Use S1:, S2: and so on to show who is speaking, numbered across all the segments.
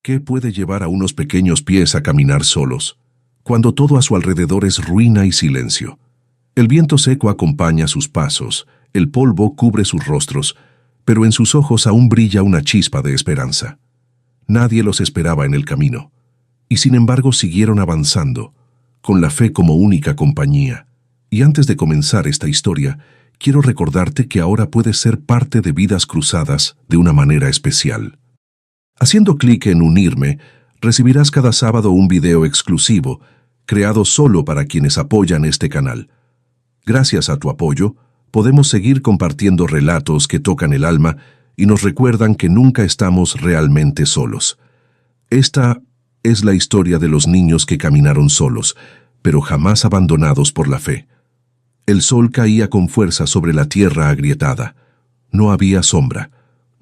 S1: ¿Qué puede llevar a unos pequeños pies a caminar solos, cuando todo a su alrededor es ruina y silencio? El viento seco acompaña sus pasos, el polvo cubre sus rostros, pero en sus ojos aún brilla una chispa de esperanza. Nadie los esperaba en el camino, y sin embargo siguieron avanzando, con la fe como única compañía. Y antes de comenzar esta historia, quiero recordarte que ahora puedes ser parte de Vidas Cruzadas de una manera especial. Haciendo clic en Unirme, recibirás cada sábado un video exclusivo, creado solo para quienes apoyan este canal. Gracias a tu apoyo, podemos seguir compartiendo relatos que tocan el alma y nos recuerdan que nunca estamos realmente solos. Esta es la historia de los niños que caminaron solos, pero jamás abandonados por la fe. El sol caía con fuerza sobre la tierra agrietada. No había sombra,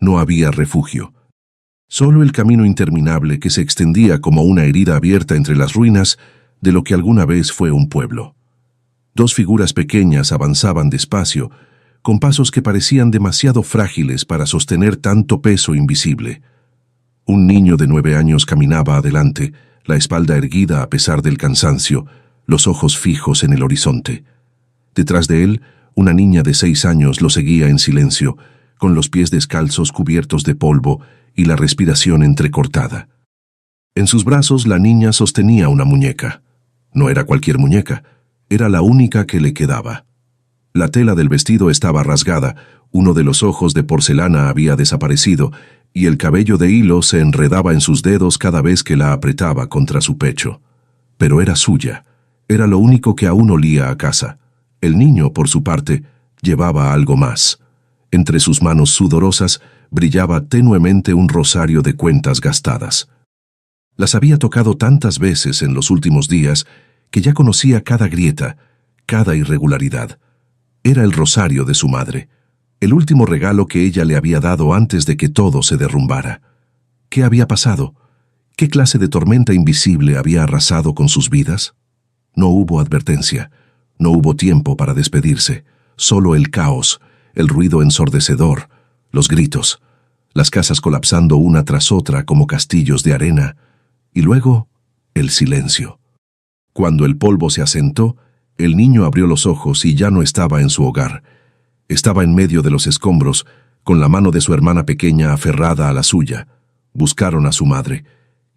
S1: no había refugio. Solo el camino interminable que se extendía como una herida abierta entre las ruinas de lo que alguna vez fue un pueblo. Dos figuras pequeñas avanzaban despacio, con pasos que parecían demasiado frágiles para sostener tanto peso invisible. Un niño de 9 años caminaba adelante, la espalda erguida a pesar del cansancio, los ojos fijos en el horizonte. Detrás de él, una niña de 6 años lo seguía en silencio, con los pies descalzos cubiertos de polvo y la respiración entrecortada. En sus brazos la niña sostenía una muñeca. No era cualquier muñeca, era la única que le quedaba. La tela del vestido estaba rasgada, uno de los ojos de porcelana había desaparecido y el cabello de hilo se enredaba en sus dedos cada vez que la apretaba contra su pecho. Pero era suya, era lo único que aún olía a casa. El niño, por su parte, llevaba algo más. Entre sus manos sudorosas brillaba tenuemente un rosario de cuentas gastadas. Las había tocado tantas veces en los últimos días que ya conocía cada grieta, cada irregularidad. Era el rosario de su madre, el último regalo que ella le había dado antes de que todo se derrumbara. ¿Qué había pasado? ¿Qué clase de tormenta invisible había arrasado con sus vidas? No hubo advertencia, no hubo tiempo para despedirse, solo el caos, el ruido ensordecedor, los gritos, las casas colapsando una tras otra como castillos de arena, y luego el silencio. Cuando el polvo se asentó, el niño abrió los ojos y ya no estaba en su hogar. Estaba en medio de los escombros, con la mano de su hermana pequeña aferrada a la suya. Buscaron a su madre,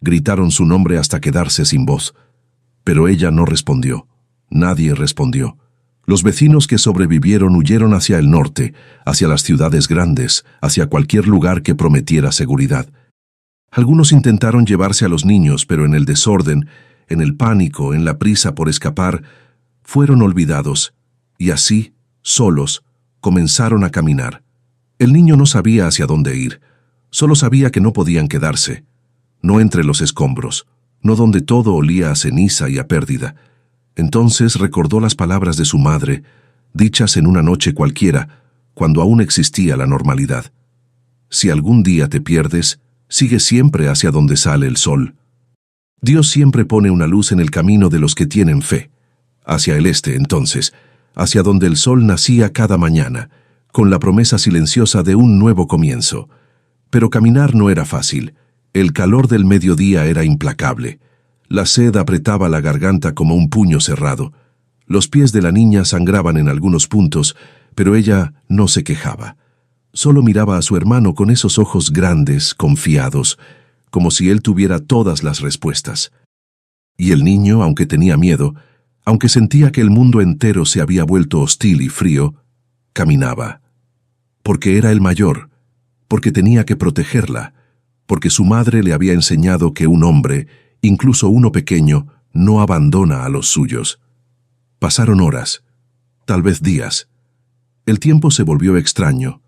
S1: gritaron su nombre hasta quedarse sin voz. Pero ella no respondió, nadie respondió. Los vecinos que sobrevivieron huyeron hacia el norte, hacia las ciudades grandes, hacia cualquier lugar que prometiera seguridad. Algunos intentaron llevarse a los niños, pero en el desorden, en el pánico, en la prisa por escapar, fueron olvidados, y así, solos, comenzaron a caminar. El niño no sabía hacia dónde ir, solo sabía que no podían quedarse, no entre los escombros, no donde todo olía a ceniza y a pérdida. Entonces recordó las palabras de su madre, dichas en una noche cualquiera, cuando aún existía la normalidad. Si algún día te pierdes, sigue siempre hacia donde sale el sol. Dios siempre pone una luz en el camino de los que tienen fe. Hacia el este, entonces, hacia donde el sol nacía cada mañana, con la promesa silenciosa de un nuevo comienzo. Pero caminar no era fácil. El calor del mediodía era implacable. La sed apretaba la garganta como un puño cerrado. Los pies de la niña sangraban en algunos puntos, pero ella no se quejaba. Solo miraba a su hermano con esos ojos grandes, confiados, como si él tuviera todas las respuestas. Y el niño, aunque tenía miedo, aunque sentía que el mundo entero se había vuelto hostil y frío, caminaba. Porque era el mayor, porque tenía que protegerla, porque su madre le había enseñado que un hombre, incluso uno pequeño, no abandona a los suyos. Pasaron horas, tal vez días. El tiempo se volvió extraño,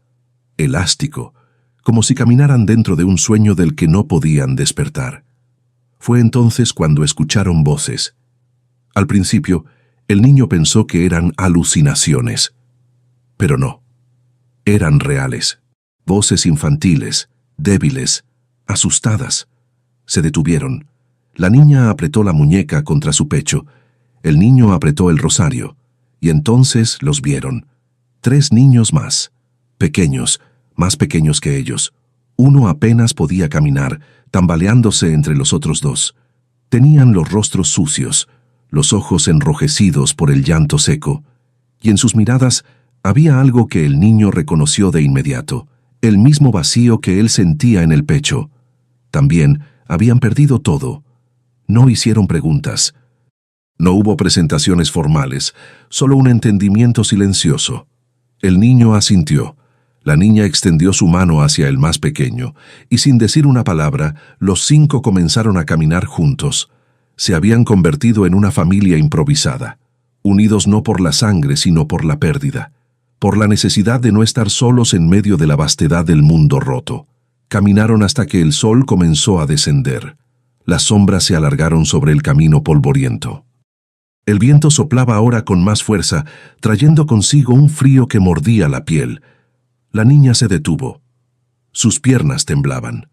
S1: elástico, como si caminaran dentro de un sueño del que no podían despertar. Fue entonces cuando escucharon voces. Al principio, el niño pensó que eran alucinaciones. Pero no. Eran reales. Voces infantiles, débiles, asustadas. Se detuvieron. La niña apretó la muñeca contra su pecho. El niño apretó el rosario. Y entonces los vieron. 3 niños más. Pequeños, más pequeños que ellos. Uno apenas podía caminar, tambaleándose entre los otros dos. Tenían los rostros sucios, los ojos enrojecidos por el llanto seco, y en sus miradas había algo que el niño reconoció de inmediato, el mismo vacío que él sentía en el pecho. También habían perdido todo. No hicieron preguntas. No hubo presentaciones formales, solo un entendimiento silencioso. El niño asintió. La niña extendió su mano hacia el más pequeño, y sin decir una palabra, los 5 comenzaron a caminar juntos. Se habían convertido en una familia improvisada, unidos no por la sangre, sino por la pérdida, por la necesidad de no estar solos en medio de la vastedad del mundo roto. Caminaron hasta que el sol comenzó a descender. Las sombras se alargaron sobre el camino polvoriento. El viento soplaba ahora con más fuerza, trayendo consigo un frío que mordía la piel. La niña se detuvo. Sus piernas temblaban.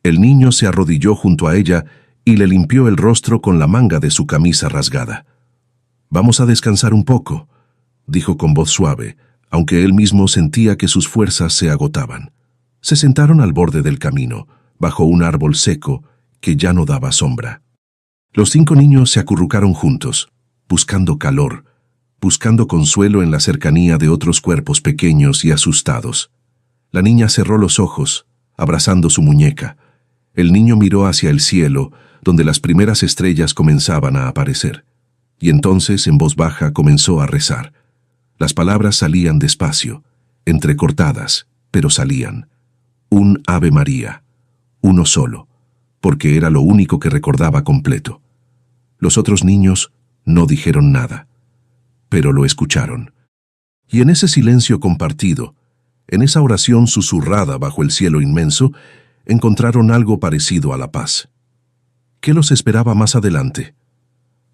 S1: El niño se arrodilló junto a ella y le limpió el rostro con la manga de su camisa rasgada. «Vamos a descansar un poco», dijo con voz suave, aunque él mismo sentía que sus fuerzas se agotaban. Se sentaron al borde del camino, bajo un árbol seco que ya no daba sombra. Los 5 niños se acurrucaron juntos, buscando calor, buscando consuelo en la cercanía de otros cuerpos pequeños y asustados. La niña cerró los ojos, abrazando su muñeca. El niño miró hacia el cielo, donde las primeras estrellas comenzaban a aparecer. Y entonces, en voz baja, comenzó a rezar. Las palabras salían despacio, entrecortadas, pero salían. Un Ave María, uno solo, porque era lo único que recordaba completo. Los otros niños no dijeron nada, pero lo escucharon. Y en ese silencio compartido, en esa oración susurrada bajo el cielo inmenso, encontraron algo parecido a la paz. ¿Qué los esperaba más adelante?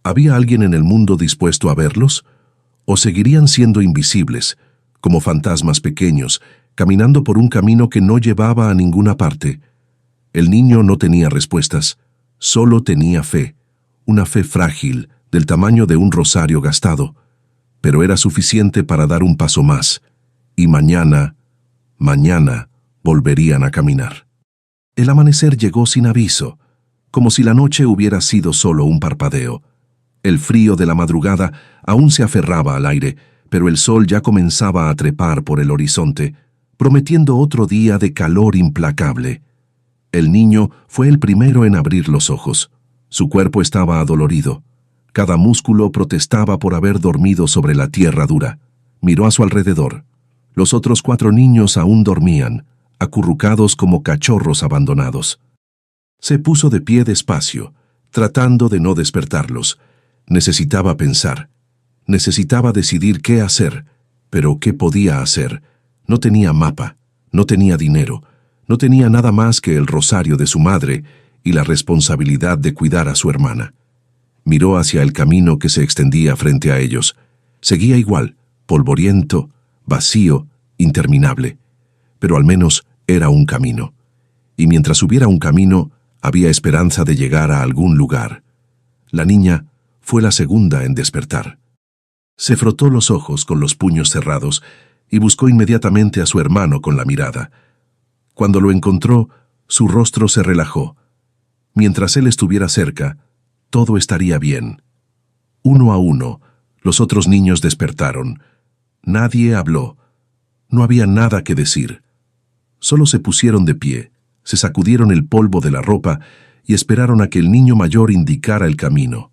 S1: ¿Había alguien en el mundo dispuesto a verlos? ¿O seguirían siendo invisibles, como fantasmas pequeños, caminando por un camino que no llevaba a ninguna parte? El niño no tenía respuestas, solo tenía fe, una fe frágil, del tamaño de un rosario gastado, pero era suficiente para dar un paso más, y mañana volverían a caminar. El amanecer llegó sin aviso, como si la noche hubiera sido solo un parpadeo. El frío de la madrugada aún se aferraba al aire, pero el sol ya comenzaba a trepar por el horizonte, prometiendo otro día de calor implacable. El niño fue el primero en abrir los ojos. Su cuerpo estaba adolorido. Cada músculo protestaba por haber dormido sobre la tierra dura. Miró a su alrededor. Los otros 4 niños aún dormían, acurrucados como cachorros abandonados. Se puso de pie despacio, tratando de no despertarlos. Necesitaba pensar. Necesitaba decidir qué hacer. Pero ¿qué podía hacer? No tenía mapa, no tenía dinero, no tenía nada más que el rosario de su madre y la responsabilidad de cuidar a su hermana. Miró hacia el camino que se extendía frente a ellos. Seguía igual, polvoriento, vacío, interminable. Pero al menos era un camino. Y mientras hubiera un camino, había esperanza de llegar a algún lugar. La niña fue la segunda en despertar. Se frotó los ojos con los puños cerrados y buscó inmediatamente a su hermano con la mirada. Cuando lo encontró, su rostro se relajó. Mientras él estuviera cerca, todo estaría bien. Uno a uno, los otros niños despertaron. Nadie habló. No había nada que decir. Solo se pusieron de pie, se sacudieron el polvo de la ropa y esperaron a que el niño mayor indicara el camino.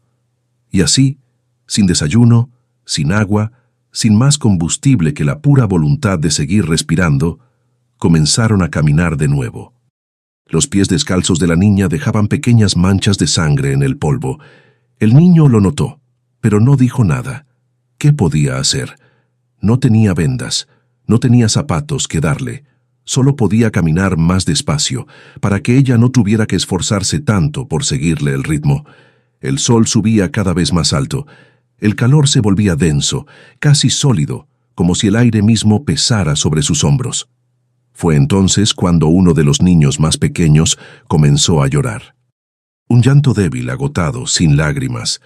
S1: Y así, sin desayuno, sin agua, sin más combustible que la pura voluntad de seguir respirando, comenzaron a caminar de nuevo. Los pies descalzos de la niña dejaban pequeñas manchas de sangre en el polvo. El niño lo notó, pero no dijo nada. ¿Qué podía hacer? No tenía vendas, no tenía zapatos que darle. Solo podía caminar más despacio, para que ella no tuviera que esforzarse tanto por seguirle el ritmo. El sol subía cada vez más alto. El calor se volvía denso, casi sólido, como si el aire mismo pesara sobre sus hombros. Fue entonces cuando uno de los niños más pequeños comenzó a llorar. Un llanto débil, agotado, sin lágrimas.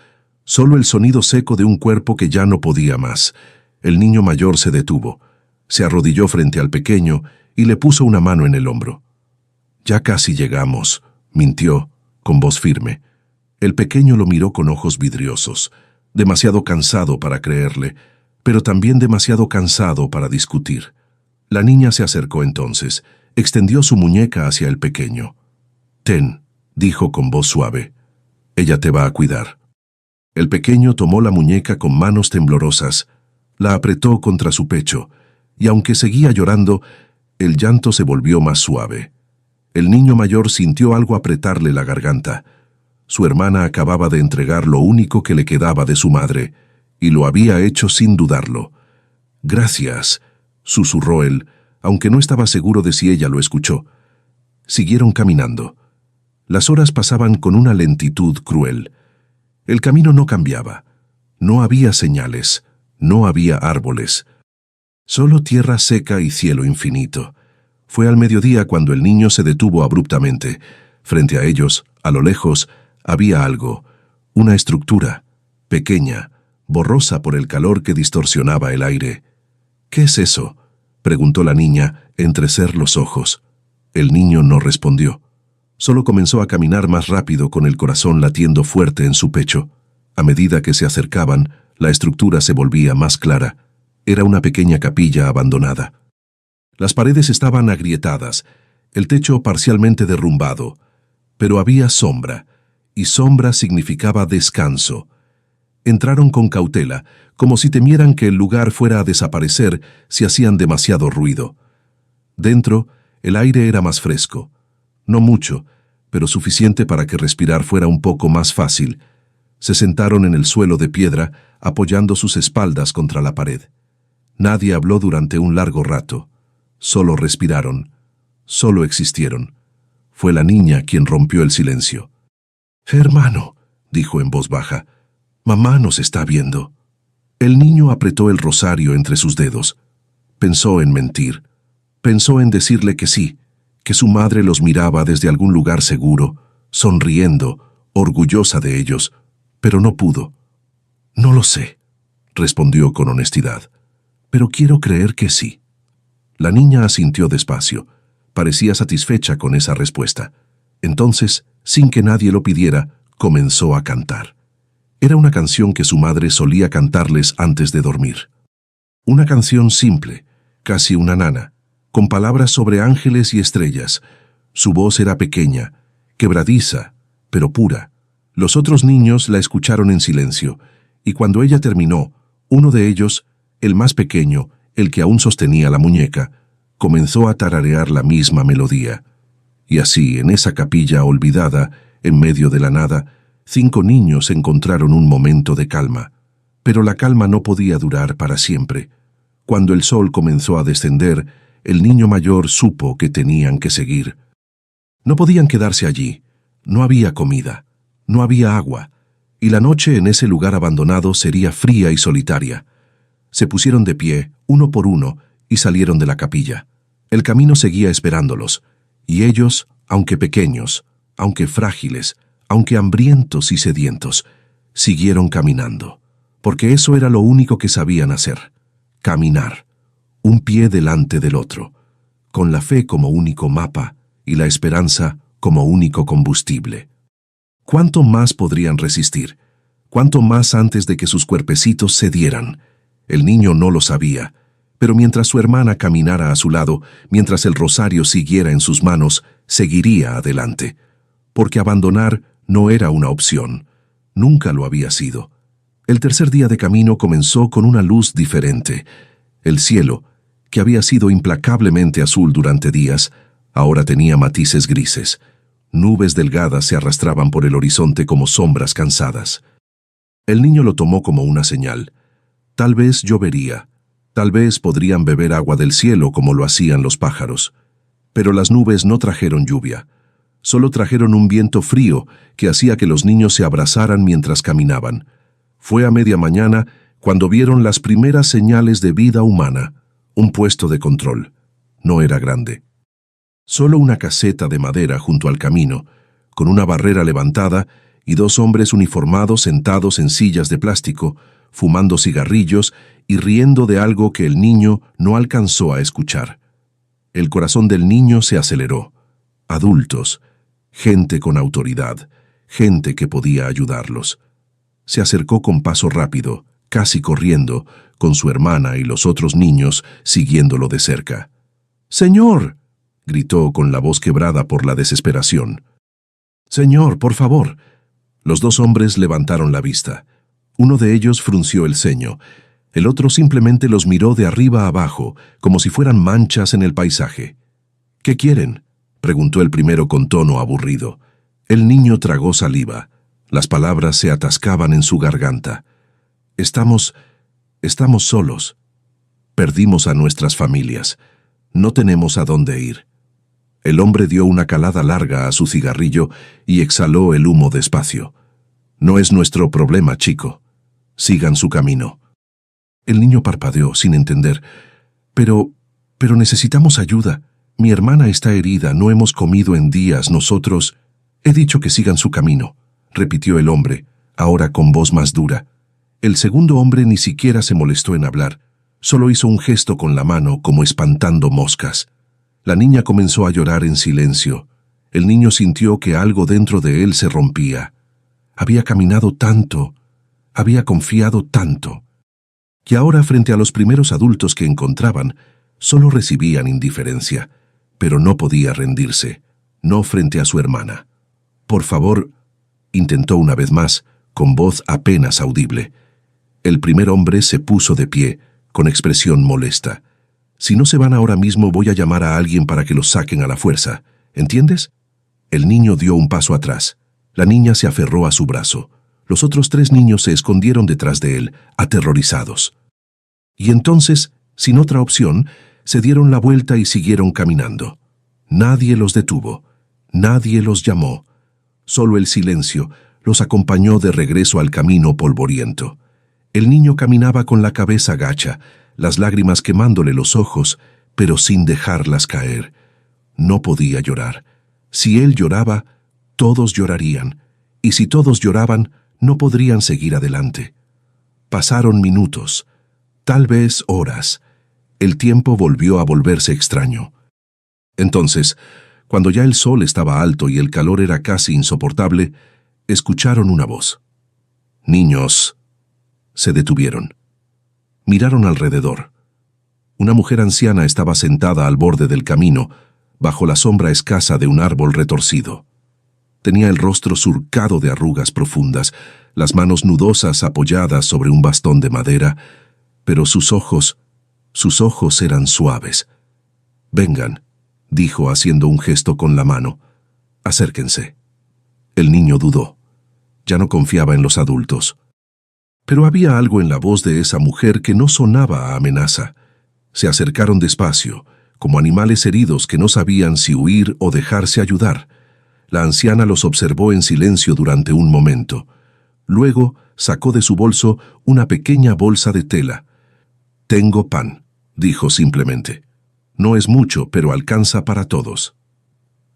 S1: Solo el sonido seco de un cuerpo que ya no podía más. El niño mayor se detuvo. Se arrodilló frente al pequeño y le puso una mano en el hombro. «Ya casi llegamos», mintió, con voz firme. El pequeño lo miró con ojos vidriosos, demasiado cansado para creerle, pero también demasiado cansado para discutir. La niña se acercó entonces, extendió su muñeca hacia el pequeño. «Ten», dijo con voz suave, «ella te va a cuidar». El pequeño tomó la muñeca con manos temblorosas, la apretó contra su pecho, y aunque seguía llorando, el llanto se volvió más suave. El niño mayor sintió algo apretarle la garganta. Su hermana acababa de entregar lo único que le quedaba de su madre, y lo había hecho sin dudarlo. «Gracias», susurró él, aunque no estaba seguro de si ella lo escuchó. Siguieron caminando. Las horas pasaban con una lentitud cruel. El camino no cambiaba. No había señales, no había árboles. Solo tierra seca y cielo infinito. Fue al mediodía cuando el niño se detuvo abruptamente. Frente a ellos, a lo lejos, había algo, una estructura, pequeña, borrosa por el calor que distorsionaba el aire. «¿Qué es eso?», preguntó la niña, entrecer los ojos. El niño no respondió. Solo comenzó a caminar más rápido con el corazón latiendo fuerte en su pecho. A medida que se acercaban, la estructura se volvía más clara. Era una pequeña capilla abandonada. Las paredes estaban agrietadas, el techo parcialmente derrumbado, pero había sombra, y sombra significaba descanso. Entraron con cautela, como si temieran que el lugar fuera a desaparecer si hacían demasiado ruido. Dentro, el aire era más fresco. No mucho, pero suficiente para que respirar fuera un poco más fácil. Se sentaron en el suelo de piedra, apoyando sus espaldas contra la pared. Nadie habló durante un largo rato. Solo respiraron. Solo existieron. Fue la niña quien rompió el silencio. «Hermano», dijo en voz baja, «mamá nos está viendo». El niño apretó el rosario entre sus dedos. Pensó en mentir. Pensó en decirle que sí, que su madre los miraba desde algún lugar seguro, sonriendo, orgullosa de ellos, pero no pudo. «No lo sé», respondió con honestidad, «pero quiero creer que sí». La niña asintió despacio. Parecía satisfecha con esa respuesta. Entonces, sin que nadie lo pidiera, comenzó a cantar. Era una canción que su madre solía cantarles antes de dormir. Una canción simple, casi una nana, con palabras sobre ángeles y estrellas. Su voz era pequeña, quebradiza, pero pura. Los otros niños la escucharon en silencio, y cuando ella terminó, uno de ellos, el más pequeño, el que aún sostenía la muñeca, comenzó a tararear la misma melodía. Y así, en esa capilla olvidada, en medio de la nada, 5 niños encontraron un momento de calma. Pero la calma no podía durar para siempre. Cuando el sol comenzó a descender, el niño mayor supo que tenían que seguir. No podían quedarse allí. No había comida, no había agua, y la noche en ese lugar abandonado sería fría y solitaria. Se pusieron de pie, uno por uno, y salieron de la capilla. El camino seguía esperándolos, y ellos, aunque pequeños, aunque frágiles, aunque hambrientos y sedientos, siguieron caminando, porque eso era lo único que sabían hacer: caminar, un pie delante del otro, con la fe como único mapa y la esperanza como único combustible. ¿Cuánto más podrían resistir? ¿Cuánto más antes de que sus cuerpecitos cedieran? El niño no lo sabía, pero mientras su hermana caminara a su lado, mientras el rosario siguiera en sus manos, seguiría adelante, porque abandonar no era una opción. Nunca lo había sido. El tercer día de camino comenzó con una luz diferente. El cielo, que había sido implacablemente azul durante días, ahora tenía matices grises. Nubes delgadas se arrastraban por el horizonte como sombras cansadas. El niño lo tomó como una señal. Tal vez llovería. Tal vez podrían beber agua del cielo como lo hacían los pájaros. Pero las nubes no trajeron lluvia. Solo trajeron un viento frío que hacía que los niños se abrazaran mientras caminaban. Fue a media mañana cuando vieron las primeras señales de vida humana. Un puesto de control. No era grande. Solo una caseta de madera junto al camino, con una barrera levantada y 2 hombres uniformados sentados en sillas de plástico, fumando cigarrillos y riendo de algo que el niño no alcanzó a escuchar. El corazón del niño se aceleró. Adultos. gente con autoridad, gente que podía ayudarlos. Se acercó con paso rápido, casi corriendo, con su hermana y los otros niños siguiéndolo de cerca. «¡Señor!», gritó con la voz quebrada por la desesperación. «Señor, por favor». Los dos hombres levantaron la vista. Uno de ellos frunció el ceño. El otro simplemente los miró de arriba a abajo, como si fueran manchas en el paisaje. «¿Qué quieren?», preguntó el primero con tono aburrido. El niño tragó saliva. Las palabras se atascaban en su garganta. Estamos solos. Perdimos a nuestras familias. No tenemos a dónde ir». El hombre dio una calada larga a su cigarrillo y exhaló el humo despacio. «No es nuestro problema, chico. Sigan su camino». El niño parpadeó sin entender. Pero necesitamos ayuda. Mi hermana está herida, no hemos comido en días, nosotros... He dicho que sigan su camino, repitió el hombre, ahora con voz más dura. El segundo hombre ni siquiera se molestó en hablar, solo hizo un gesto con la mano como espantando moscas. La niña comenzó a llorar en silencio. El niño sintió que algo dentro de él se rompía. Había caminado tanto, había confiado tanto. Y ahora, frente a los primeros adultos que encontraban, solo recibían indiferencia, pero no podía rendirse, no frente a su hermana. «Por favor», intentó una vez más, con voz apenas audible. El primer hombre se puso de pie, con expresión molesta. «Si no se van ahora mismo, voy a llamar a alguien para que los saquen a la fuerza. ¿Entiendes?». El niño dio un paso atrás. La niña se aferró a su brazo. Los otros 3 niños se escondieron detrás de él, aterrorizados. Y entonces, sin otra opción, se dieron la vuelta y siguieron caminando. Nadie los detuvo. Nadie los llamó. Solo el silencio los acompañó de regreso al camino polvoriento. El niño caminaba con la cabeza gacha, las lágrimas quemándole los ojos, pero sin dejarlas caer. No podía llorar. Si él lloraba, todos llorarían, y si todos lloraban, no podrían seguir adelante. Pasaron minutos, tal vez horas. El tiempo volvió a volverse extraño. Entonces, cuando ya el sol estaba alto y el calor era casi insoportable, escucharon una voz. «Niños». Se detuvieron. Miraron alrededor. Una mujer anciana estaba sentada al borde del camino, bajo la sombra escasa de un árbol retorcido. Tenía el rostro surcado de arrugas profundas, las manos nudosas apoyadas sobre un bastón de madera, pero sus ojos eran suaves. «Vengan», dijo haciendo un gesto con la mano. «Acérquense». El niño dudó. Ya no confiaba en los adultos. Pero había algo en la voz de esa mujer que no sonaba a amenaza. Se acercaron despacio, como animales heridos que no sabían si huir o dejarse ayudar. La anciana los observó en silencio durante un momento. Luego sacó de su bolso una pequeña bolsa de tela. «Tengo pan», dijo simplemente. «No es mucho, pero alcanza para todos».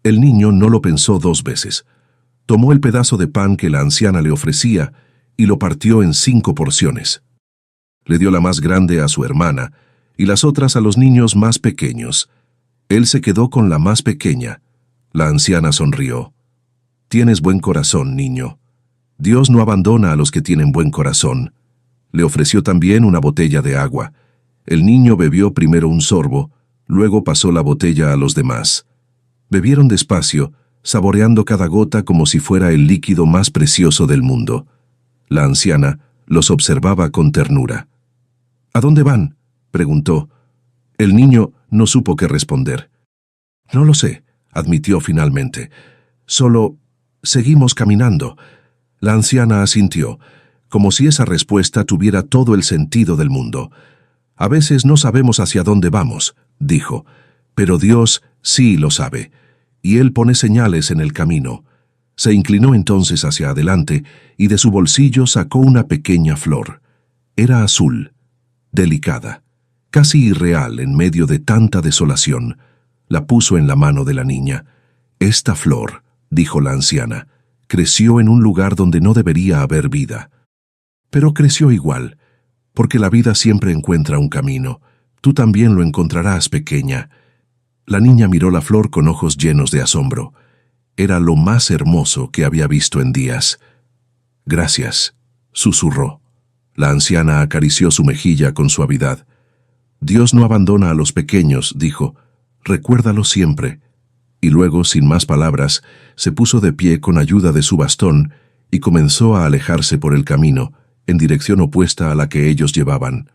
S1: El niño no lo pensó 2 veces. Tomó el pedazo de pan que la anciana le ofrecía y lo partió en 5 porciones. Le dio la más grande a su hermana y las otras a los niños más pequeños. Él se quedó con la más pequeña. La anciana sonrió. «Tienes buen corazón, niño. Dios no abandona a los que tienen buen corazón». Le ofreció también una botella de agua. El niño bebió primero un sorbo, luego pasó la botella a los demás. Bebieron despacio, saboreando cada gota como si fuera el líquido más precioso del mundo. La anciana los observaba con ternura. «¿A dónde van?», preguntó. El niño no supo qué responder. «No lo sé», admitió finalmente. «Solo seguimos caminando». La anciana asintió, como si esa respuesta tuviera todo el sentido del mundo. «A veces no sabemos hacia dónde vamos», dijo, «pero Dios sí lo sabe, y Él pone señales en el camino». Se inclinó entonces hacia adelante y de su bolsillo sacó una pequeña flor. Era azul, delicada, casi irreal en medio de tanta desolación. La puso en la mano de la niña. «Esta flor», dijo la anciana, «creció en un lugar donde no debería haber vida. Pero creció igual, porque la vida siempre encuentra un camino. Tú también lo encontrarás, pequeña». La niña miró la flor con ojos llenos de asombro. Era lo más hermoso que había visto en días. «Gracias», susurró. La anciana acarició su mejilla con suavidad. «Dios no abandona a los pequeños», dijo. «Recuérdalo siempre». Y luego, sin más palabras, se puso de pie con ayuda de su bastón y comenzó a alejarse por el camino, en dirección opuesta a la que ellos llevaban.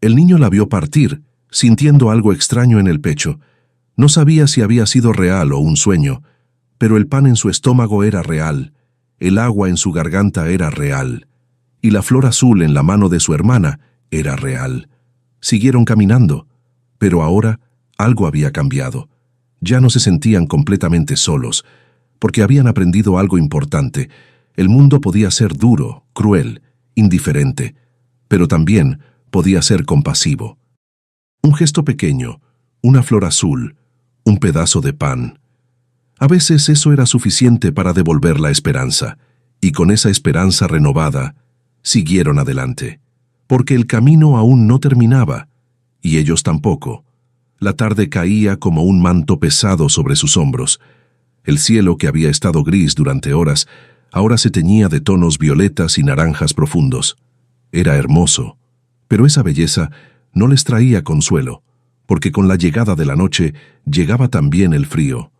S1: El niño la vio partir, sintiendo algo extraño en el pecho. No sabía si había sido real o un sueño, pero el pan en su estómago era real, el agua en su garganta era real, y la flor azul en la mano de su hermana era real. Siguieron caminando, pero ahora algo había cambiado. Ya no se sentían completamente solos, porque habían aprendido algo importante. El mundo podía ser duro, cruel, indiferente, pero también podía ser compasivo. Un gesto pequeño, una flor azul, un pedazo de pan. A veces eso era suficiente para devolver la esperanza, y con esa esperanza renovada, siguieron adelante, porque el camino aún no terminaba, y ellos tampoco. La tarde caía como un manto pesado sobre sus hombros. El cielo, que había estado gris durante horas, ahora se teñía de tonos violetas y naranjas profundos. Era hermoso, pero esa belleza no les traía consuelo, porque con la llegada de la noche llegaba también el frío.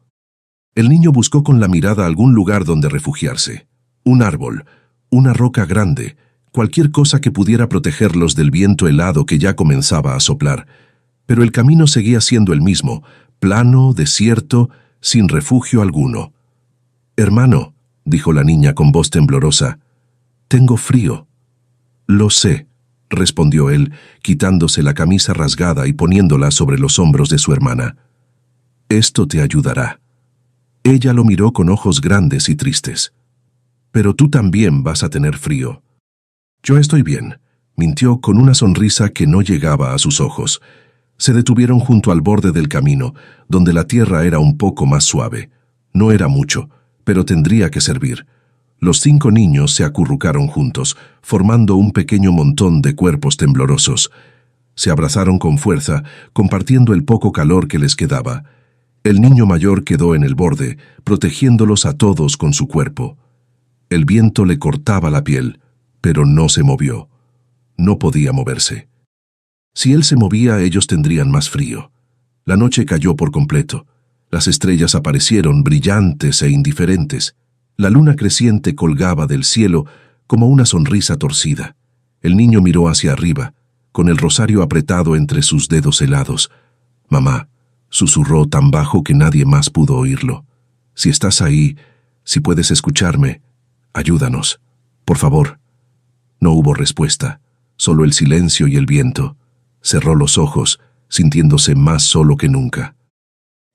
S1: El niño buscó con la mirada algún lugar donde refugiarse. Un árbol, una roca grande, cualquier cosa que pudiera protegerlos del viento helado que ya comenzaba a soplar. Pero el camino seguía siendo el mismo, plano, desierto, sin refugio alguno. «Hermano», dijo la niña con voz temblorosa, «tengo frío». «Lo sé», respondió él, quitándose la camisa rasgada y poniéndola sobre los hombros de su hermana. «Esto te ayudará». Ella lo miró con ojos grandes y tristes. «Pero tú también vas a tener frío». «Yo estoy bien», mintió con una sonrisa que no llegaba a sus ojos. Se detuvieron junto al borde del camino, donde la tierra era un poco más suave. No era mucho, pero tendría que servir. Los 5 niños se acurrucaron juntos, formando un pequeño montón de cuerpos temblorosos. Se abrazaron con fuerza, compartiendo el poco calor que les quedaba. El niño mayor quedó en el borde, protegiéndolos a todos con su cuerpo. El viento le cortaba la piel, pero no se movió. No podía moverse. Si él se movía, ellos tendrían más frío. La noche cayó por completo. Las estrellas aparecieron brillantes e indiferentes. La luna creciente colgaba del cielo como una sonrisa torcida. El niño miró hacia arriba, con el rosario apretado entre sus dedos helados. «Mamá», susurró tan bajo que nadie más pudo oírlo. «Si estás ahí, si puedes escucharme, ayúdanos, por favor». No hubo respuesta, solo el silencio y el viento. Cerró los ojos, sintiéndose más solo que nunca.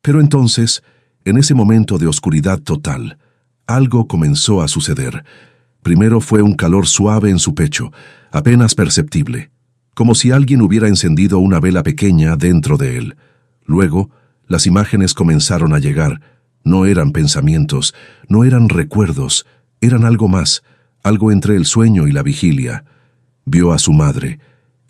S1: Pero entonces, en ese momento de oscuridad total, algo comenzó a suceder. Primero fue un calor suave en su pecho, apenas perceptible, como si alguien hubiera encendido una vela pequeña dentro de él. Luego, las imágenes comenzaron a llegar. No eran pensamientos, no eran recuerdos, eran algo más, algo entre el sueño y la vigilia. Vio a su madre.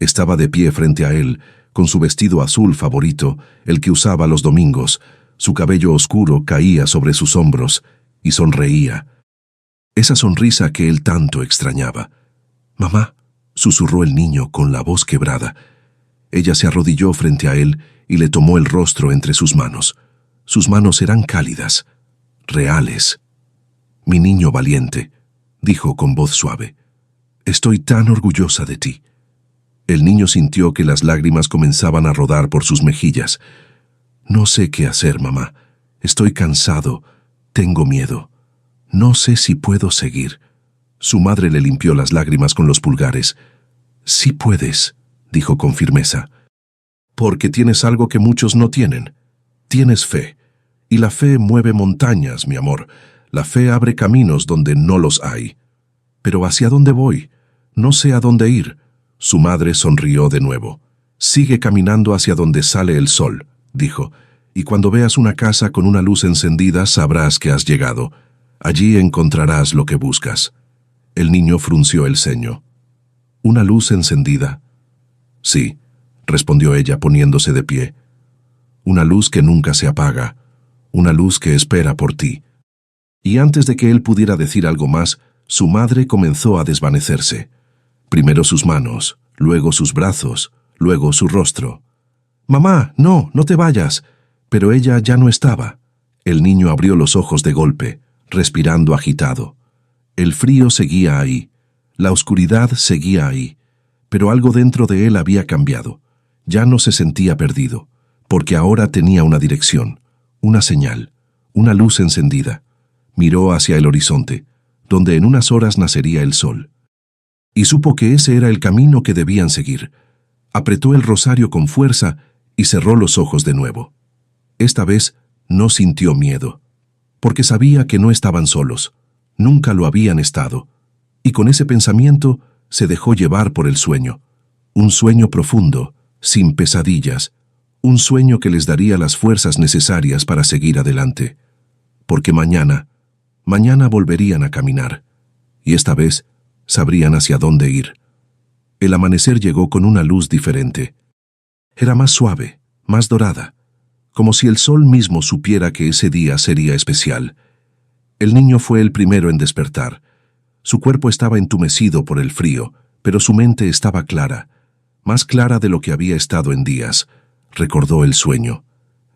S1: Estaba de pie frente a él, con su vestido azul favorito, el que usaba los domingos. Su cabello oscuro caía sobre sus hombros, y sonreía. Esa sonrisa que él tanto extrañaba. «Mamá», susurró el niño con la voz quebrada. Ella se arrodilló frente a él y le tomó el rostro entre sus manos. Sus manos eran cálidas, reales. «Mi niño valiente», dijo con voz suave, «estoy tan orgullosa de ti». El niño sintió que las lágrimas comenzaban a rodar por sus mejillas. «No sé qué hacer, mamá. Estoy cansado. Tengo miedo. No sé si puedo seguir». Su madre le limpió las lágrimas con los pulgares. «Sí puedes», dijo con firmeza. «Porque tienes algo que muchos no tienen. Tienes fe. Y la fe mueve montañas, mi amor. La fe abre caminos donde no los hay». «Pero ¿hacia dónde voy? No sé a dónde ir». Su madre sonrió de nuevo. «Sigue caminando hacia donde sale el sol», dijo, «y cuando veas una casa con una luz encendida sabrás que has llegado. Allí encontrarás lo que buscas». El niño frunció el ceño. «¿Una luz encendida?» «Sí», respondió ella poniéndose de pie. «Una luz que nunca se apaga, una luz que espera por ti». Y antes de que él pudiera decir algo más, su madre comenzó a desvanecerse. Primero sus manos, luego sus brazos, luego su rostro. «Mamá, no, no te vayas». Pero ella ya no estaba. El niño abrió los ojos de golpe, respirando agitado. El frío seguía ahí, la oscuridad seguía ahí, pero algo dentro de él había cambiado. Ya no se sentía perdido, porque ahora tenía una dirección, una señal, una luz encendida. Miró hacia el horizonte, donde en unas horas nacería el sol. Y supo que ese era el camino que debían seguir. Apretó el rosario con fuerza y cerró los ojos de nuevo. Esta vez no sintió miedo, porque sabía que no estaban solos, nunca lo habían estado, y con ese pensamiento se dejó llevar por el sueño. Un sueño profundo, sin pesadillas, un sueño que les daría las fuerzas necesarias para seguir adelante. Porque mañana volverían a caminar, y esta vez sabrían hacia dónde ir. El amanecer llegó con una luz diferente. Era más suave, más dorada, como si el sol mismo supiera que ese día sería especial. El niño fue el primero en despertar. Su cuerpo estaba entumecido por el frío, pero su mente estaba clara, más clara de lo que había estado en días. Recordó el sueño,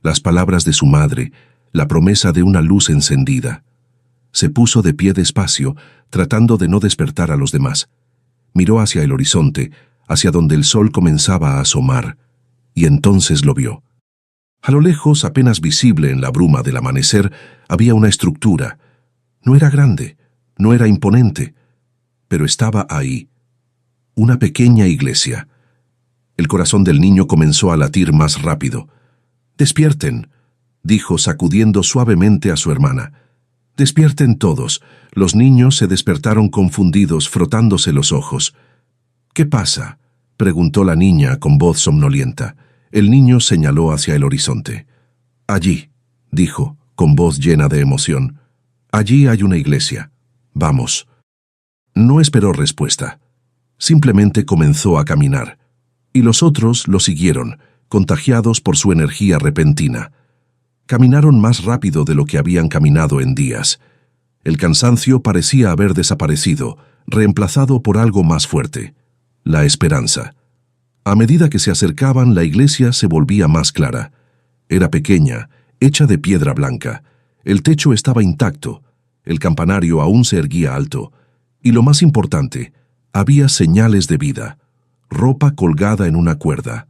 S1: las palabras de su madre, la promesa de una luz encendida. Se puso de pie despacio, tratando de no despertar a los demás. Miró hacia el horizonte, hacia donde el sol comenzaba a asomar, y entonces lo vio. A lo lejos, apenas visible en la bruma del amanecer, había una estructura. No era grande, no era imponente, pero estaba ahí. Una pequeña iglesia. El corazón del niño comenzó a latir más rápido. «Despierten», dijo sacudiendo suavemente a su hermana. «Despierten todos». Los niños se despertaron confundidos, frotándose los ojos. «¿Qué pasa?», preguntó la niña con voz somnolienta. El niño señaló hacia el horizonte. «Allí», dijo, con voz llena de emoción. «Allí hay una iglesia. Vamos». No esperó respuesta. Simplemente comenzó a caminar. Y los otros lo siguieron, contagiados por su energía repentina. Caminaron más rápido de lo que habían caminado en días. El cansancio parecía haber desaparecido, reemplazado por algo más fuerte: la esperanza. A medida que se acercaban, la iglesia se volvía más clara. Era pequeña, hecha de piedra blanca. El techo estaba intacto, el campanario aún se erguía alto, y lo más importante, había señales de vida: ropa colgada en una cuerda,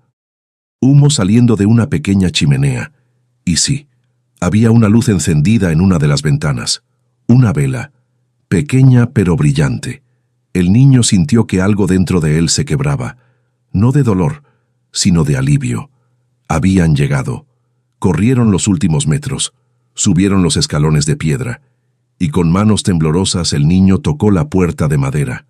S1: humo saliendo de una pequeña chimenea, y sí, había una luz encendida en una de las ventanas, una vela, pequeña pero brillante. El niño sintió que algo dentro de él se quebraba, no de dolor, sino de alivio. Habían llegado. Corrieron los últimos metros, subieron los escalones de piedra, y con manos temblorosas el niño tocó la puerta de madera.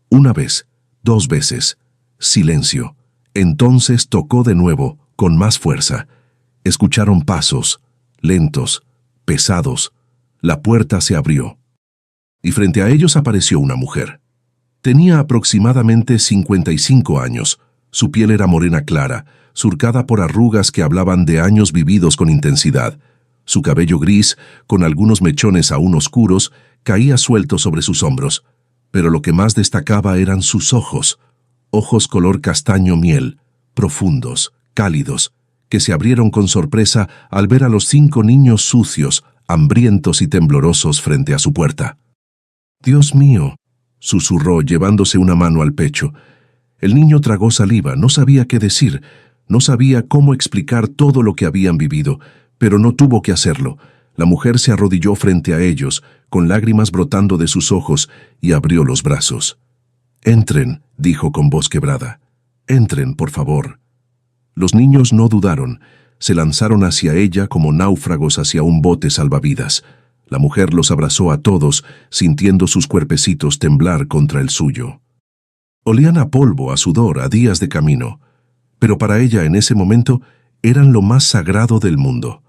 S1: Una vez, 2 veces. Silencio. Entonces tocó de nuevo, con más fuerza. Escucharon pasos, lentos, pesados. La puerta se abrió. Y frente a ellos apareció una mujer. Tenía aproximadamente 55 años. Su piel era morena clara, surcada por arrugas que hablaban de años vividos con intensidad. Su cabello gris, con algunos mechones aún oscuros, caía suelto sobre sus hombros. Pero lo que más destacaba eran sus ojos. Ojos color castaño miel, profundos, cálidos, que se abrieron con sorpresa al ver a los 5 niños sucios, hambrientos y temblorosos frente a su puerta. «Dios mío», susurró llevándose una mano al pecho. El niño tragó saliva, no sabía qué decir, no sabía cómo explicar todo lo que habían vivido, pero no tuvo que hacerlo. La mujer se arrodilló frente a ellos, con lágrimas brotando de sus ojos, y abrió los brazos. «Entren», dijo con voz quebrada. «Entren, por favor». Los niños no dudaron, se lanzaron hacia ella como náufragos hacia un bote salvavidas. La mujer los abrazó a todos, sintiendo sus cuerpecitos temblar contra el suyo. Olían a polvo, a sudor, a días de camino, pero para ella en ese momento eran lo más sagrado del mundo.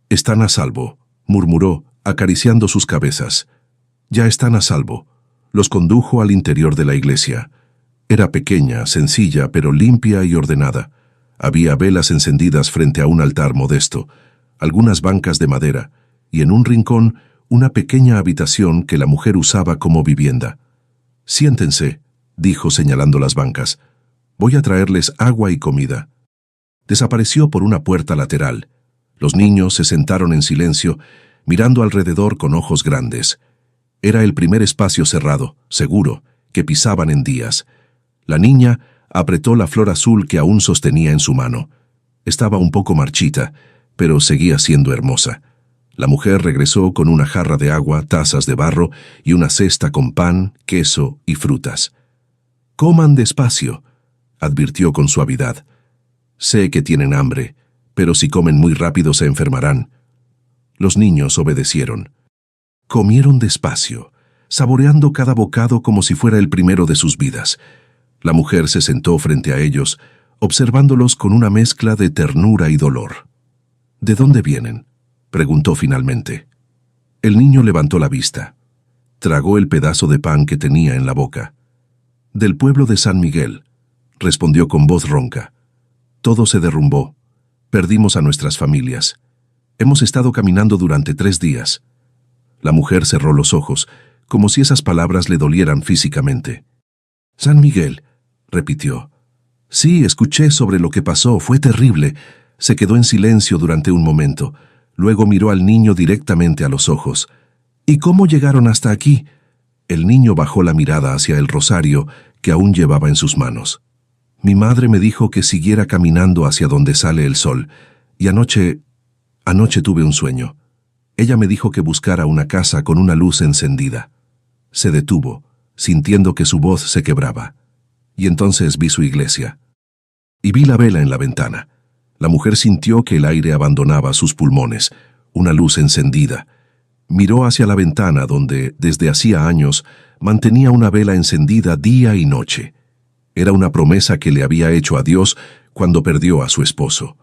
S1: «Están a salvo», murmuró, acariciando sus cabezas. «Ya están a salvo». Los condujo al interior de la iglesia. Era pequeña, sencilla, pero limpia y ordenada. Había velas encendidas frente a un altar modesto, algunas bancas de madera, y en un rincón una pequeña habitación que la mujer usaba como vivienda. «Siéntense», dijo señalando las bancas. «Voy a traerles agua y comida». Desapareció por una puerta lateral. Los niños se sentaron en silencio, mirando alrededor con ojos grandes. Era el primer espacio cerrado, seguro, que pisaban en días. La niña apretó la flor azul que aún sostenía en su mano. Estaba un poco marchita, pero seguía siendo hermosa. La mujer regresó con una jarra de agua, tazas de barro y una cesta con pan, queso y frutas. «Coman despacio», advirtió con suavidad. «Sé que tienen hambre, pero si comen muy rápido se enfermarán». Los niños obedecieron. Comieron despacio, saboreando cada bocado como si fuera el primero de sus vidas. La mujer se sentó frente a ellos, observándolos con una mezcla de ternura y dolor. «¿De dónde vienen?», preguntó finalmente. El niño levantó la vista. Tragó el pedazo de pan que tenía en la boca. «Del pueblo de San Miguel», respondió con voz ronca. «Todo se derrumbó. Perdimos a nuestras familias. Hemos estado caminando durante 3 días». La mujer cerró los ojos, como si esas palabras le dolieran físicamente. «San Miguel», repitió. «Sí, escuché sobre lo que pasó, fue terrible». Se quedó en silencio durante un momento. Luego miró al niño directamente a los ojos. «¿Y cómo llegaron hasta aquí?». El niño bajó la mirada hacia el rosario que aún llevaba en sus manos. «Mi madre me dijo que siguiera caminando hacia donde sale el sol, y anoche tuve un sueño. Ella me dijo que buscara una casa con una luz encendida». Se detuvo, sintiendo que su voz se quebraba. «Y entonces vi su iglesia. Y vi la vela en la ventana». La mujer sintió que el aire abandonaba sus pulmones, una luz encendida. Miró hacia la ventana donde, desde hacía años, mantenía una vela encendida día y noche. Era una promesa que le había hecho a Dios cuando perdió a su esposo.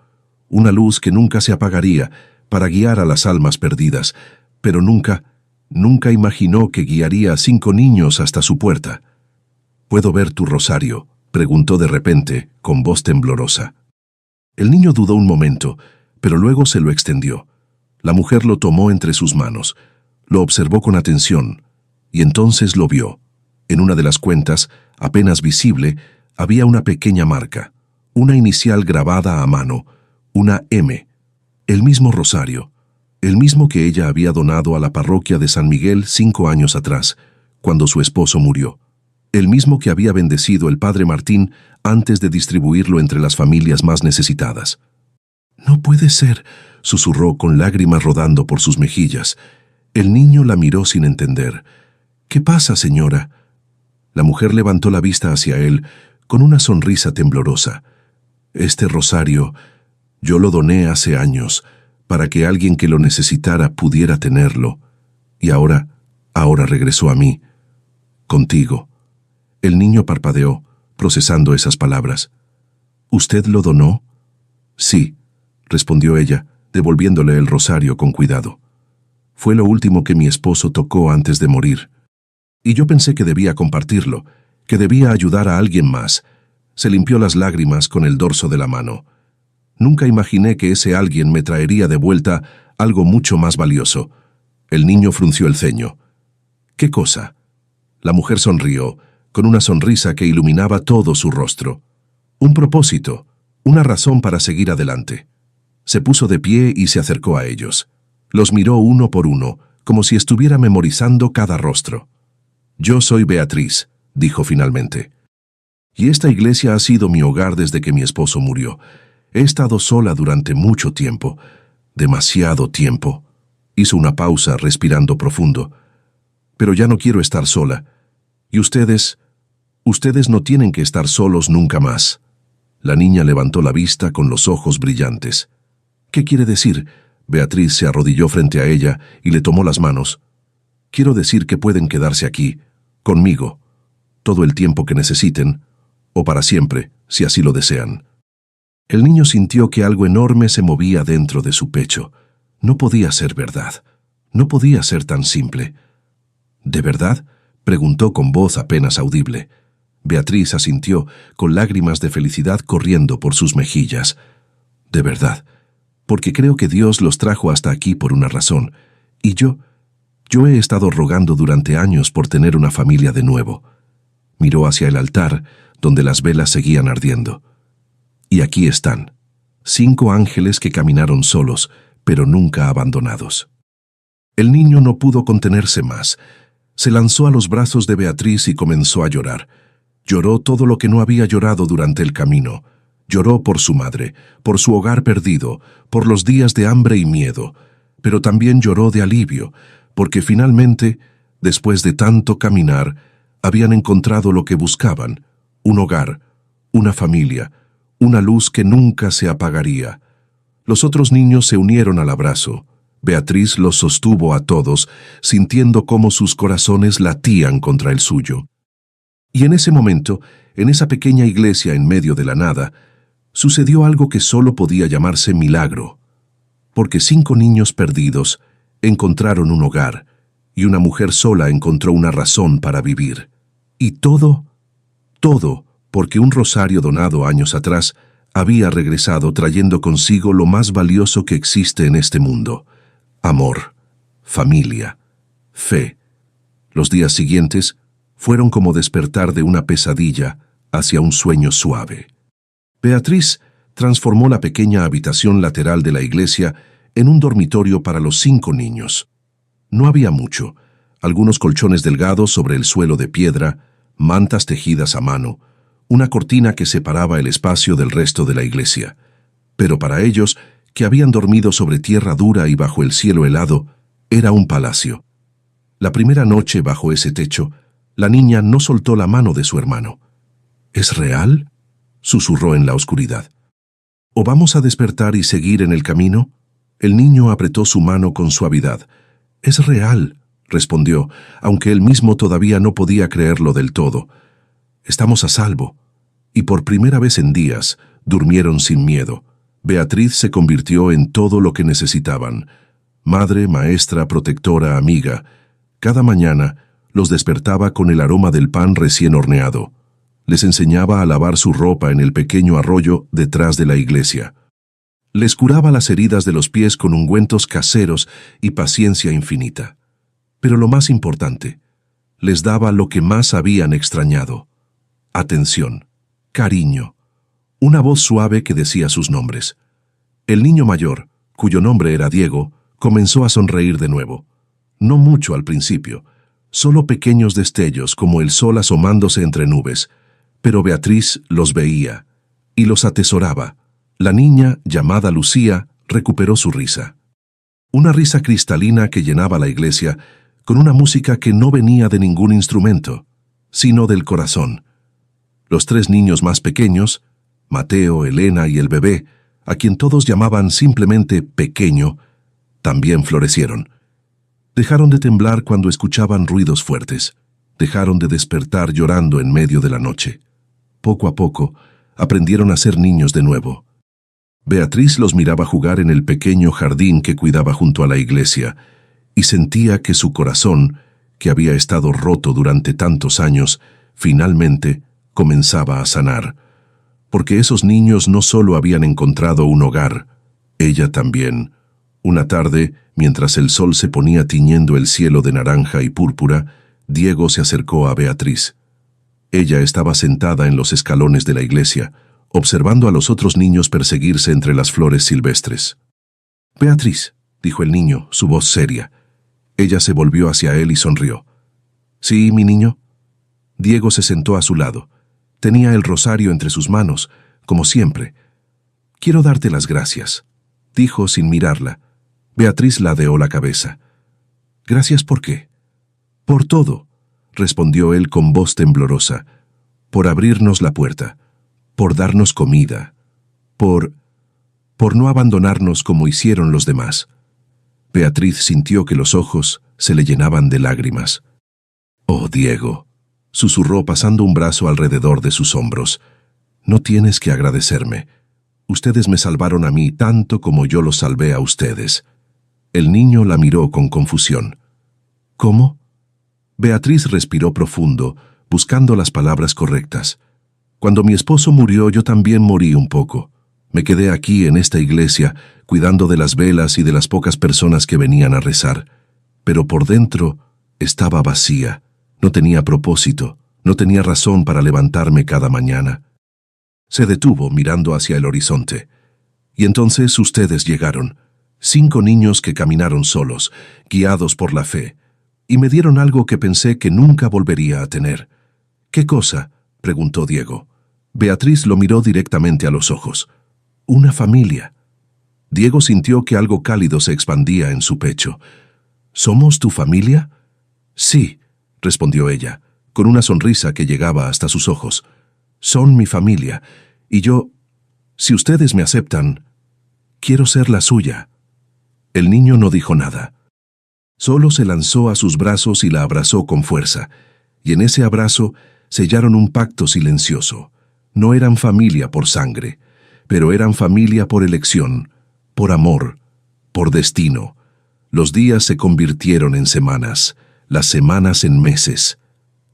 S1: Una luz que nunca se apagaría para guiar a las almas perdidas, pero nunca imaginó que guiaría a 5 niños hasta su puerta. «¿Puedo ver tu rosario?», preguntó de repente, con voz temblorosa. El niño dudó un momento, pero luego se lo extendió. La mujer lo tomó entre sus manos, lo observó con atención, y entonces lo vio. En una de las cuentas, apenas visible, había una pequeña marca, una inicial grabada a mano, una M. El mismo rosario, el mismo que ella había donado a la parroquia de San Miguel 5 años atrás, cuando su esposo murió. El mismo que había bendecido el padre Martín antes de distribuirlo entre las familias más necesitadas. «No puede ser», susurró con lágrimas rodando por sus mejillas. El niño la miró sin entender. «¿Qué pasa, señora?». La mujer levantó la vista hacia él con una sonrisa temblorosa. «Este rosario, yo lo doné hace años, para que alguien que lo necesitara pudiera tenerlo. Y ahora regresó a mí, contigo». El niño parpadeó, procesando esas palabras. «¿Usted lo donó?». «Sí», respondió ella, devolviéndole el rosario con cuidado. «Fue lo último que mi esposo tocó antes de morir. Y yo pensé que debía compartirlo, que debía ayudar a alguien más». Se limpió las lágrimas con el dorso de la mano. «Nunca imaginé que ese alguien me traería de vuelta algo mucho más valioso». El niño frunció el ceño. «¿Qué cosa?». La mujer sonrió, con una sonrisa que iluminaba todo su rostro. «Un propósito, una razón para seguir adelante». Se puso de pie y se acercó a ellos. Los miró uno por uno, como si estuviera memorizando cada rostro. «Yo soy Beatriz», dijo finalmente. «Y esta iglesia ha sido mi hogar desde que mi esposo murió. He estado sola durante mucho tiempo, demasiado tiempo». Hizo una pausa, respirando profundo. «Pero ya no quiero estar sola. Y ustedes no tienen que estar solos nunca más». La niña levantó la vista con los ojos brillantes. «¿Qué quiere decir?». Beatriz se arrodilló frente a ella y le tomó las manos. «Quiero decir que pueden quedarse aquí, conmigo, todo el tiempo que necesiten, o para siempre, si así lo desean». El niño sintió que algo enorme se movía dentro de su pecho. No podía ser verdad. No podía ser tan simple. «¿De verdad?», preguntó con voz apenas audible. Beatriz asintió, con lágrimas de felicidad corriendo por sus mejillas. «De verdad, porque creo que Dios los trajo hasta aquí por una razón, y yo Yo he estado rogando durante años por tener una familia de nuevo. Miró hacia el altar, donde las velas seguían ardiendo. Y aquí están, 5 ángeles que caminaron solos, pero nunca abandonados. El niño no pudo contenerse más. Se lanzó a los brazos de Beatriz y comenzó a llorar. Lloró todo lo que no había llorado durante el camino. Lloró por su madre, por su hogar perdido, por los días de hambre y miedo, pero también lloró de alivio, porque finalmente, después de tanto caminar, habían encontrado lo que buscaban: un hogar, una familia, una luz que nunca se apagaría. Los otros niños se unieron al abrazo. Beatriz los sostuvo a todos, sintiendo cómo sus corazones latían contra el suyo. Y en ese momento, en esa pequeña iglesia en medio de la nada, sucedió algo que solo podía llamarse milagro, porque 5 niños perdidos encontraron un hogar, y una mujer sola encontró una razón para vivir. Y todo porque un rosario donado años atrás había regresado trayendo consigo lo más valioso que existe en este mundo: amor, familia, fe. Los días siguientes fueron como despertar de una pesadilla hacia un sueño suave. Beatriz transformó la pequeña habitación lateral de la iglesia en un dormitorio para los 5 niños. No había mucho: algunos colchones delgados sobre el suelo de piedra, mantas tejidas a mano, una cortina que separaba el espacio del resto de la iglesia. Pero para ellos, que habían dormido sobre tierra dura y bajo el cielo helado, era un palacio. La primera noche bajo ese techo, la niña no soltó la mano de su hermano. ¿Es real?, susurró en la oscuridad. ¿O vamos a despertar y seguir en el camino? El niño apretó su mano con suavidad. «Es real», respondió, aunque él mismo todavía no podía creerlo del todo. «Estamos a salvo». Y por primera vez en días, durmieron sin miedo. Beatriz se convirtió en todo lo que necesitaban: madre, maestra, protectora, amiga. Cada mañana los despertaba con el aroma del pan recién horneado. Les enseñaba a lavar su ropa en el pequeño arroyo detrás de la iglesia. Les curaba las heridas de los pies con ungüentos caseros y paciencia infinita. Pero lo más importante, les daba lo que más habían extrañado: atención, cariño, una voz suave que decía sus nombres. El niño mayor, cuyo nombre era Diego, comenzó a sonreír de nuevo. No mucho al principio, solo pequeños destellos como el sol asomándose entre nubes, pero Beatriz los veía y los atesoraba. La niña, llamada Lucía, recuperó su risa. Una risa cristalina que llenaba la iglesia, con una música que no venía de ningún instrumento, sino del corazón. Los 3 niños más pequeños, Mateo, Elena y el bebé, a quien todos llamaban simplemente Pequeño, también florecieron. Dejaron de temblar cuando escuchaban ruidos fuertes. Dejaron de despertar llorando en medio de la noche. Poco a poco, aprendieron a ser niños de nuevo. Beatriz los miraba jugar en el pequeño jardín que cuidaba junto a la iglesia, y sentía que su corazón, que había estado roto durante tantos años, finalmente comenzaba a sanar. Porque esos niños no solo habían encontrado un hogar, ella también. Una tarde, mientras el sol se ponía tiñendo el cielo de naranja y púrpura, Diego se acercó a Beatriz. Ella estaba sentada en los escalones de la iglesia, observando a los otros niños perseguirse entre las flores silvestres. «Beatriz», dijo el niño, su voz seria. Ella se volvió hacia él y sonrió. «Sí, mi niño». Diego se sentó a su lado. Tenía el rosario entre sus manos, como siempre. «Quiero darte las gracias», dijo sin mirarla. Beatriz ladeó la cabeza. «¿Gracias por qué?» «Por todo», respondió él con voz temblorosa. «Por abrirnos la puerta, por darnos comida, por no abandonarnos como hicieron los demás». Beatriz sintió que los ojos se le llenaban de lágrimas. «Oh, Diego», susurró pasando un brazo alrededor de sus hombros. «No tienes que agradecerme. Ustedes me salvaron a mí tanto como yo los salvé a ustedes». El niño la miró con confusión. «¿Cómo?» Beatriz respiró profundo, buscando las palabras correctas. «Cuando mi esposo murió, yo también morí un poco. Me quedé aquí en esta iglesia, cuidando de las velas y de las pocas personas que venían a rezar. pero por dentro estaba vacía, no tenía propósito, no tenía razón para levantarme cada mañana. Se detuvo mirando hacia el horizonte. Y entonces ustedes llegaron, 5 niños que caminaron solos, guiados por la fe, y me dieron algo que pensé que nunca volvería a tener. ¿Qué cosa?, preguntó Diego. Beatriz lo miró directamente a los ojos. Una familia. Diego sintió que algo cálido se expandía en su pecho. ¿Somos tu familia? Sí, respondió ella, con una sonrisa que llegaba hasta sus ojos. Son mi familia, y yo, si ustedes me aceptan, quiero ser la suya. El niño no dijo nada. Solo se lanzó a sus brazos y la abrazó con fuerza, y en ese abrazo sellaron un pacto silencioso. No eran familia por sangre, pero eran familia por elección, por amor, por destino. Los días se convirtieron en semanas, las semanas en meses.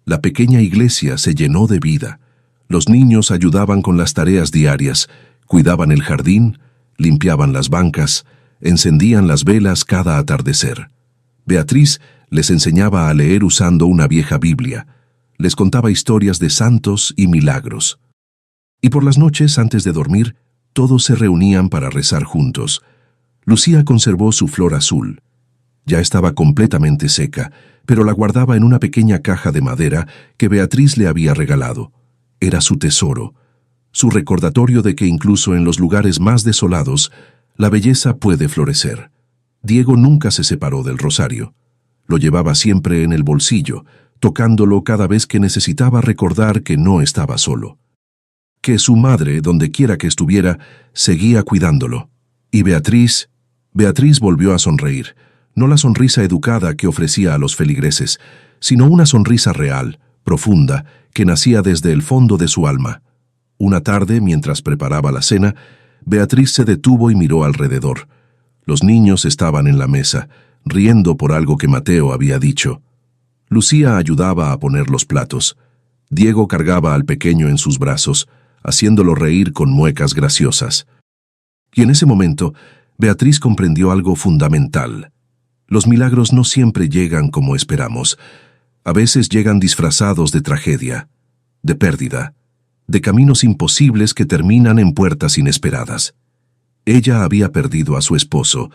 S1: La pequeña iglesia se llenó de vida. Los niños ayudaban con las tareas diarias, cuidaban el jardín, limpiaban las bancas, encendían las velas cada atardecer. Beatriz les enseñaba a leer usando una vieja Biblia, les contaba historias de santos y milagros. Y por las noches, antes de dormir, todos se reunían para rezar juntos. Lucía conservó su flor azul. Ya estaba completamente seca, pero la guardaba en una pequeña caja de madera que Beatriz le había regalado. Era su tesoro, su recordatorio de que incluso en los lugares más desolados, la belleza puede florecer. Diego nunca se separó del rosario. Lo llevaba siempre en el bolsillo, tocándolo cada vez que necesitaba recordar que no estaba solo. Que su madre, donde quiera que estuviera, seguía cuidándolo. Y Beatriz volvió a sonreír, no la sonrisa educada que ofrecía a los feligreses, sino una sonrisa real, profunda, que nacía desde el fondo de su alma. Una tarde, mientras preparaba la cena, Beatriz se detuvo y miró alrededor. Los niños estaban en la mesa, riendo por algo que Mateo había dicho. Lucía ayudaba a poner los platos. Diego cargaba al pequeño en sus brazos, haciéndolo reír con muecas graciosas. Y en ese momento, Beatriz comprendió algo fundamental. Los milagros no siempre llegan como esperamos. A veces llegan disfrazados de tragedia, de pérdida, de caminos imposibles que terminan en puertas inesperadas. Ella había perdido a su esposo,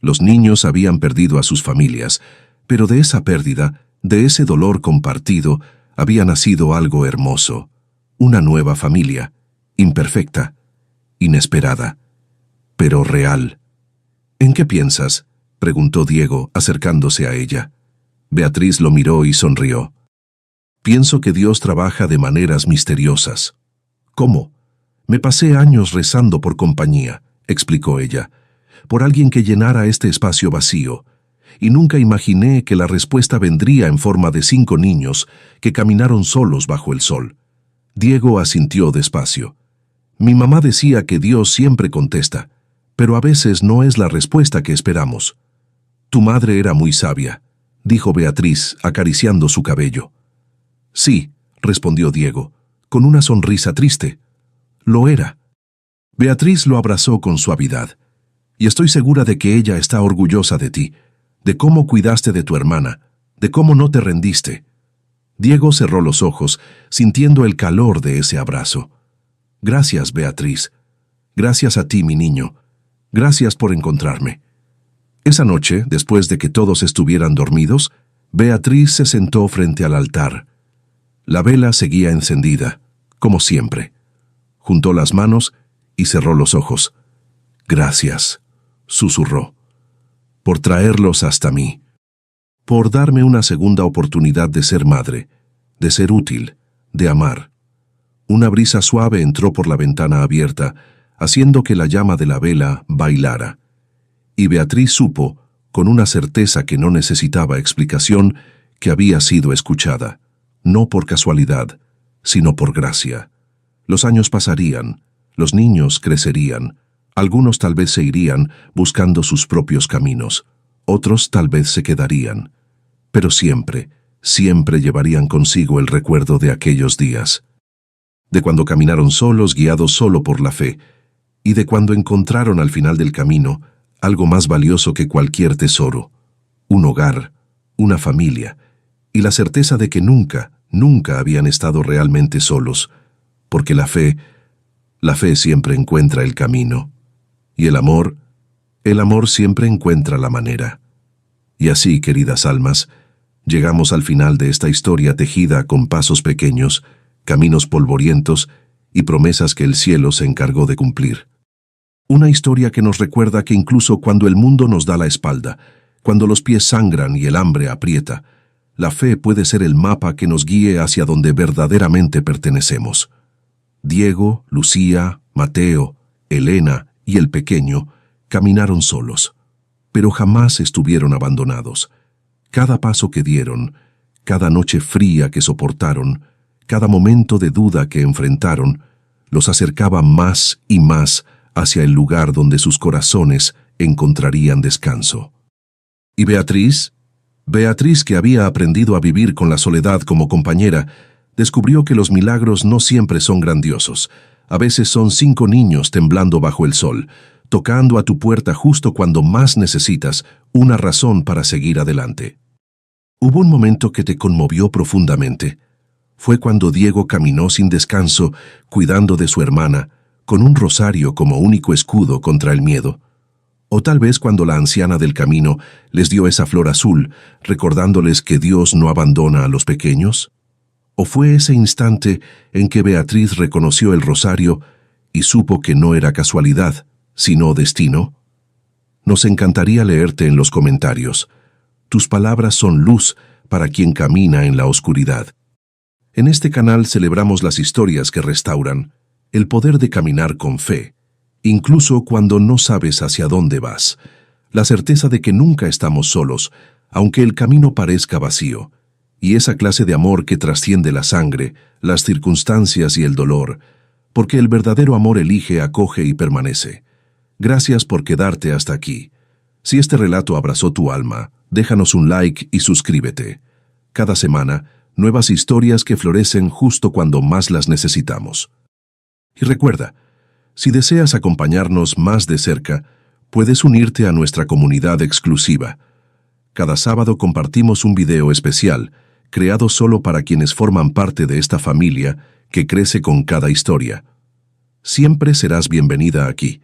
S1: los niños habían perdido a sus familias, pero de esa pérdida, de ese dolor compartido, había nacido algo hermoso, una nueva familia, imperfecta, inesperada, pero real. ¿En qué piensas?, preguntó Diego, acercándose a ella. Beatriz lo miró y sonrió. Pienso que Dios trabaja de maneras misteriosas. ¿Cómo? Me pasé años rezando por compañía, explicó ella, por alguien que llenara este espacio vacío, y nunca imaginé que la respuesta vendría en forma de 5 niños que caminaron solos bajo el sol. Diego asintió despacio. Mi mamá decía que Dios siempre contesta, pero a veces no es la respuesta que esperamos. Tu madre era muy sabia, dijo Beatriz, acariciando su cabello. Sí, respondió Diego, con una sonrisa triste. Lo era. Beatriz lo abrazó con suavidad, y estoy segura de que ella está orgullosa de ti, de cómo cuidaste de tu hermana, de cómo no te rendiste. Diego cerró los ojos, sintiendo el calor de ese abrazo. Gracias, Beatriz. Gracias a ti, mi niño. Gracias por encontrarme. Esa noche, después de que todos estuvieran dormidos, Beatriz se sentó frente al altar. La vela seguía encendida, como siempre. Juntó las manos y cerró los ojos. Gracias, susurró, por traerlos hasta mí, por darme una segunda oportunidad de ser madre, de ser útil, de amar. Una brisa suave entró por la ventana abierta, haciendo que la llama de la vela bailara. Y Beatriz supo, con una certeza que no necesitaba explicación, que había sido escuchada, no por casualidad, sino por gracia. Los años pasarían, los niños crecerían, algunos tal vez se irían buscando sus propios caminos, otros tal vez se quedarían, pero siempre, siempre llevarían consigo el recuerdo de aquellos días, de cuando caminaron solos, guiados solo por la fe, y de cuando encontraron al final del camino algo más valioso que cualquier tesoro, un hogar, una familia, y la certeza de que nunca, nunca habían estado realmente solos, porque la fe siempre encuentra el camino, y el amor siempre encuentra la manera. Y así, queridas almas, llegamos al final de esta historia tejida con pasos pequeños, caminos polvorientos y promesas que el cielo se encargó de cumplir. Una historia que nos recuerda que incluso cuando el mundo nos da la espalda, cuando los pies sangran y el hambre aprieta, la fe puede ser el mapa que nos guíe hacia donde verdaderamente pertenecemos. Diego, Lucía, Mateo, Elena y el pequeño caminaron solos, pero jamás estuvieron abandonados. Cada paso que dieron, cada noche fría que soportaron, cada momento de duda que enfrentaron, los acercaba más y más hacia el lugar donde sus corazones encontrarían descanso. ¿Y Beatriz? Beatriz, que había aprendido a vivir con la soledad como compañera, descubrió que los milagros no siempre son grandiosos. A veces son 5 niños temblando bajo el sol, tocando a tu puerta justo cuando más necesitas una razón para seguir adelante. Hubo un momento que te conmovió profundamente. Fue cuando Diego caminó sin descanso, cuidando de su hermana, con un rosario como único escudo contra el miedo. O tal vez cuando la anciana del camino les dio esa flor azul, recordándoles que Dios no abandona a los pequeños. ¿O fue ese instante en que Beatriz reconoció el rosario y supo que no era casualidad, sino destino? Nos encantaría leerte en los comentarios. Tus palabras son luz para quien camina en la oscuridad. En este canal celebramos las historias que restauran, el poder de caminar con fe, incluso cuando no sabes hacia dónde vas, la certeza de que nunca estamos solos, aunque el camino parezca vacío, y esa clase de amor que trasciende la sangre, las circunstancias y el dolor, porque el verdadero amor elige, acoge y permanece. Gracias por quedarte hasta aquí. Si este relato abrazó tu alma, déjanos un like y suscríbete. Cada semana, nuevas historias que florecen justo cuando más las necesitamos. Y recuerda, si deseas acompañarnos más de cerca, puedes unirte a nuestra comunidad exclusiva. Cada sábado compartimos un video especial, creado solo para quienes forman parte de esta familia que crece con cada historia. Siempre serás bienvenida aquí.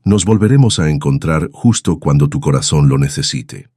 S1: Nos volveremos a encontrar justo cuando tu corazón lo necesite.